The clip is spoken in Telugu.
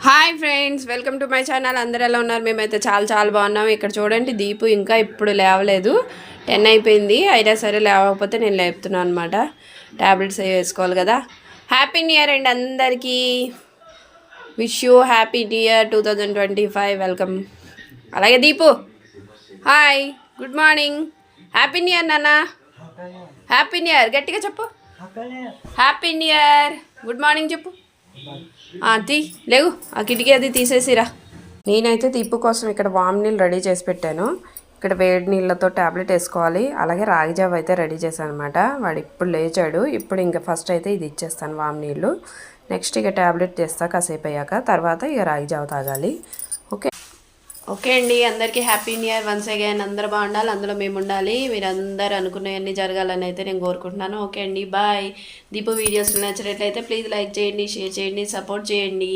Hi friends, welcome to my channel. అందరు ఎలా ఉన్నారు? మేమైతే చాలా బాగున్నాం. ఇక్కడ చూడండి, దీపు ఇంకా ఇప్పుడు లేవలేదు. 10 అయిపోయింది. అయినా సరే లేవకపోతే నేను లేపుతున్నాను అనమాట. ట్యాబ్లెట్స్ వేసుకోవాలి కదా. హ్యాపీ న్యూ ఇయర్ అండి అందరికీ. Wish you happy new year 2025. Welcome. అలాగే Deepu hi, good morning, happy new year నాన్న. హ్యాపీ న్యూ ఇయర్ గట్టిగా చెప్పు. Happy new year, good morning చెప్పు. తీ లేవు, ఆ కిటికీ అది తీసేసిరా. నేనైతే దీపు కోసం ఇక్కడ వామ్ నీళ్ళు రెడీ చేసి పెట్టాను. ఇక్కడ వేడి నీళ్ళతో ట్యాబ్లెట్ వేసుకోవాలి. అలాగే రాగి జావ అయితే రెడీ చేశాను అనమాట. వాడు ఇప్పుడు లేచాడు. ఇప్పుడు ఇంకా ఫస్ట్ అయితే ఇది ఇచ్చేస్తాను వామ్ నీళ్ళు. నెక్స్ట్ ఇక ట్యాబ్లెట్ చేస్తా కాసేపు అయ్యాక. తర్వాత ఇక రాగి జావ తాగాలి. ఓకే అండి, అందరికీ happy new year once again. అందరూ బాగుండాలి, అందులో మేము ఉండాలి. మీరు అందరూ అనుకున్నవన్నీ జరగాలని అయితే నేను కోరుకుంటున్నాను. ఓకే అండి, బాయ్. దీపు వీడియోస్ నచ్చినట్లయితే ప్లీజ్ లైక్ చేయండి, షేర్ చేయండి, సపోర్ట్ చేయండి.